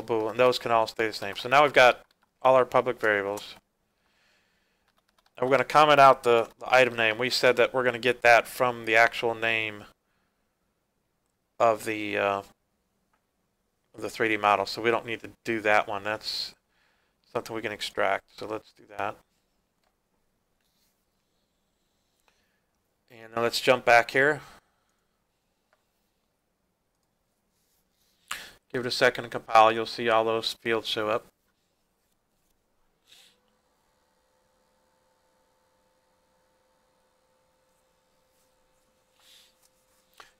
bool, and those can all stay the same. So now we've got all our public variables. And we're going to comment out the item name. We said that we're going to get that from the actual name of the 3D model, so we don't need to do that one. That's something we can extract. So let's do that. And now let's jump back here. Give it a second to compile. You'll see all those fields show up.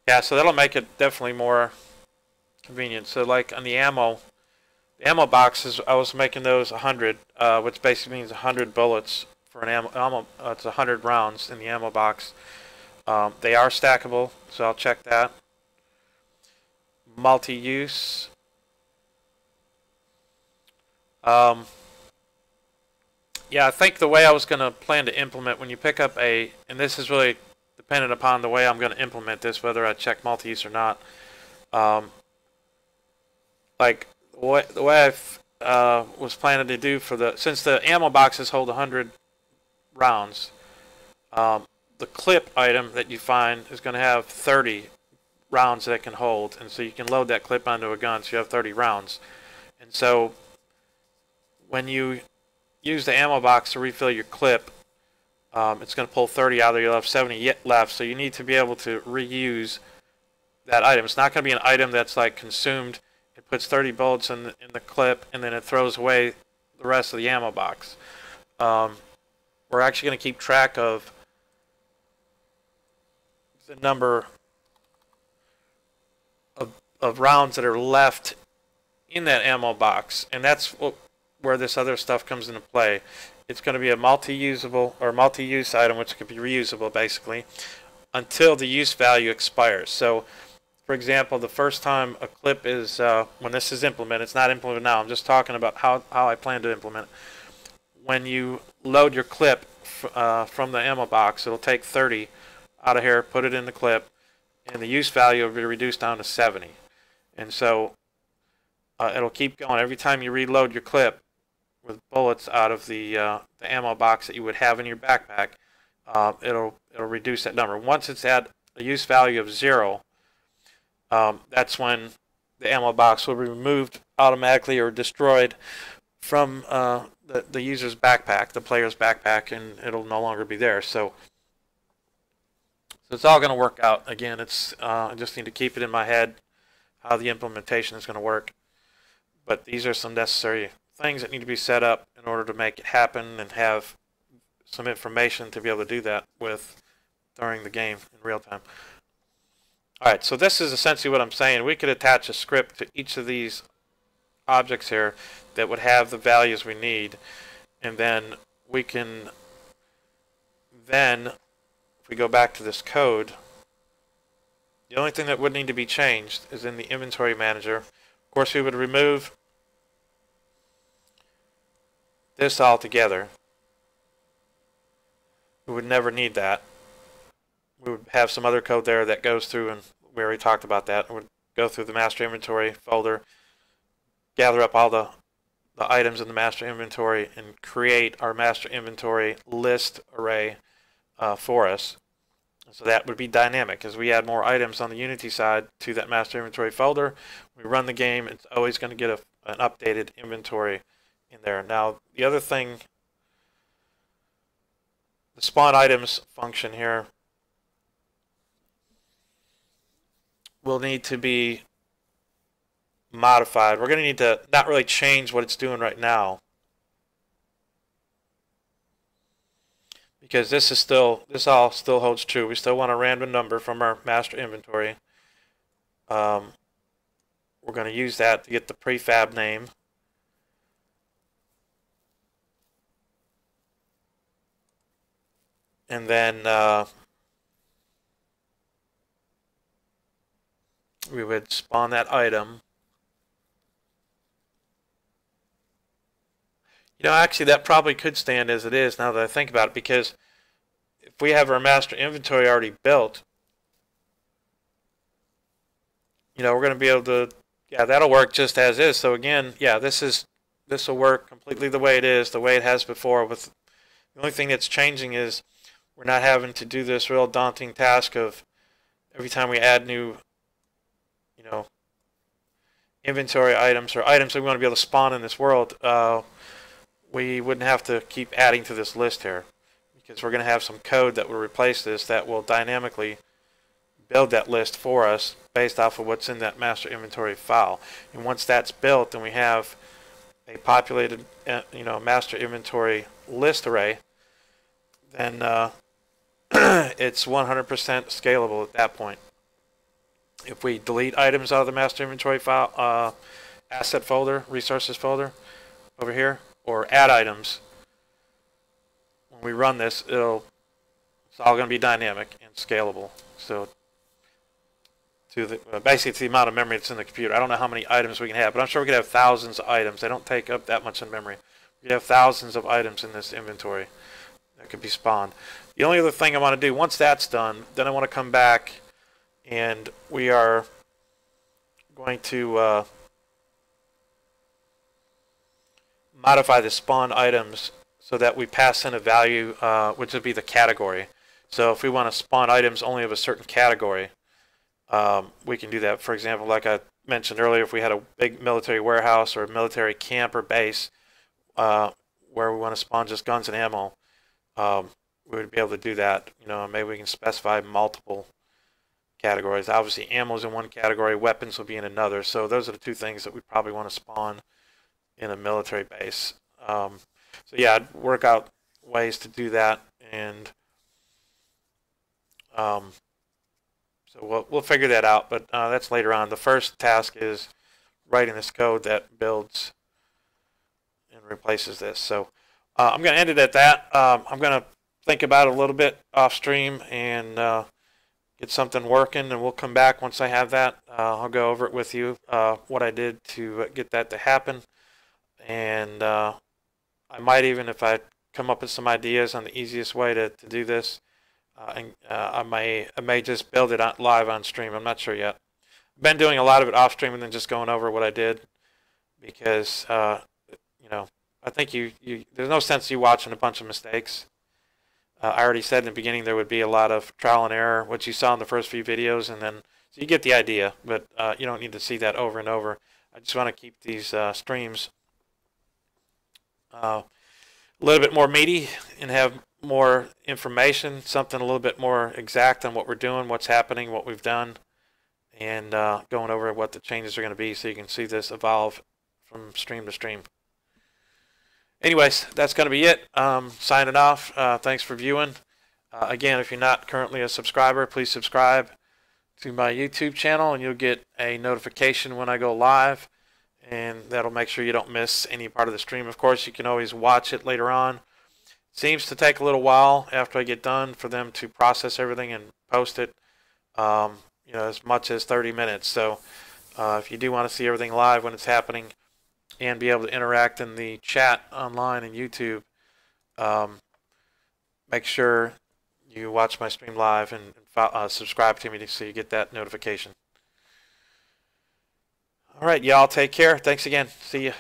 Yeah, so that'll make it definitely more convenient. So like on the ammo boxes, I was making those 100, which basically means 100 bullets for an ammo. It's 100 rounds in the ammo box. They are stackable, so I'll check that. Multi-use. Yeah, I think the way I was going to plan to implement when you pick up and this is really dependent upon the way I'm going to implement this, whether I check multi-use or not. Like the way I was planning to do since the ammo boxes hold 100 rounds, the clip item that you find is going to have 30 rounds that it can hold, and so you can load that clip onto a gun, so you have 30 rounds. And so when you use the ammo box to refill your clip, it's going to pull 30 out of there. You'll have 70 left, so you need to be able to reuse that item. It's not going to be an item that's like consumed. It puts 30 bullets in the clip, and then it throws away the rest of the ammo box. We're actually going to keep track of the number of rounds that are left in that ammo box, and that's where this other stuff comes into play. It's going to be a multi-usable or multi-use item, which could be reusable basically, until the use value expires. So, for example, the first time a clip is, when this is implemented, it's not implemented now, I'm just talking about how I plan to implement it. When you load your clip from the ammo box, it'll take 30 out of here, put it in the clip, and the use value will be reduced down to 70. And so it'll keep going. Every time you reload your clip with bullets out of the ammo box that you would have in your backpack, it'll reduce that number. Once it's at a use value of 0, that's when the ammo box will be removed automatically or destroyed from the user's backpack, the player's backpack, and it'll no longer be there. So it's all going to work out. Again, I just need to keep it in my head how the implementation is going to work. But these are some necessary things that need to be set up in order to make it happen and have some information to be able to do that with during the game in real time. Alright, so this is essentially what I'm saying. We could attach a script to each of these objects here that would have the values we need, and then we can if we go back to this code, the only thing that would need to be changed is in the inventory manager. Of course, we would remove this altogether. We would never need that. We would have some other code there that goes through, and we already talked about that. It would go through the master inventory folder, gather up all the items in the master inventory, and create our master inventory list array for us. So that would be dynamic. As we add more items on the Unity side to that master inventory folder, we run the game, it's always going to get an updated inventory in there. Now, the other thing, the spawn items function here will need to be modified. We're going to need to not really change what it's doing right now, because this all still holds true. We still want a random number from our master inventory. We're going to use that to get the prefab name. And then we would spawn that item. You know, actually, that probably could stand as it is now that I think about it, because if we have our master inventory already built, you know, we're going to be able to, yeah, that'll work just as is. So again, yeah, this will work completely the way it is, the way it has before. With the only thing that's changing is we're not having to do this real daunting task of every time we add new, you know, inventory items or items that we want to be able to spawn in this world. We wouldn't have to keep adding to this list here, because we're going to have some code that will replace this that will dynamically build that list for us based off of what's in that master inventory file. And once that's built, then we have a populated, you know, master inventory list array, then it's 100% scalable at that point. If we delete items out of the master inventory file, asset folder, resources folder over here, or add items, when we run this, it's all going to be dynamic and scalable. So to the basically it's the amount of memory that's in the computer. I don't know how many items we can have, but I'm sure we could have thousands of items. They don't take up that much in memory. We have thousands of items in this inventory that could be spawned. The only other thing I want to do, once that's done, then I want to come back and we are going to modify the spawn items so that we pass in a value, which would be the category. So if we want to spawn items only of a certain category, we can do that. For example, like I mentioned earlier, if we had a big military warehouse or a military camp or base where we want to spawn just guns and ammo, we would be able to do that. You know, maybe we can specify multiple categories. Obviously, ammo is in one category, weapons will be in another. So those are the two things that we probably want to spawn in a military base. So yeah, I'd work out ways to do that, and so we'll figure that out, but that's later on. The first task is writing this code that builds and replaces this. So I'm going to end it at that. I'm going to think about it a little bit off stream and get something working, and we'll come back once I have that. I'll go over it with you, what I did to get that to happen, and I might even, if I come up with some ideas on the easiest way to do this, I may just build it live on stream. I'm not sure yet. I've been doing a lot of it off stream and then just going over what I did, because you know, I think there's no sense you watching a bunch of mistakes. I already said in the beginning there would be a lot of trial and error, which you saw in the first few videos, and then so you get the idea, but you don't need to see that over and over. I just want to keep these streams a little bit more meaty and have more information, something a little bit more exact on what we're doing, what's happening, what we've done, and going over what the changes are going to be so you can see this evolve from stream to stream. Anyways, that's going to be it. Signing off. Thanks for viewing. Again, if you're not currently a subscriber, please subscribe to my YouTube channel and you'll get a notification when I go live, and that'll make sure you don't miss any part of the stream. Of course, you can always watch it later on. Seems to take a little while after I get done for them to process everything and post it, you know, as much as 30 minutes. So if you do want to see everything live when it's happening and be able to interact in the chat online and YouTube, make sure you watch my stream live and subscribe to me so you get that notification. All right, y'all, take care. Thanks again. See you.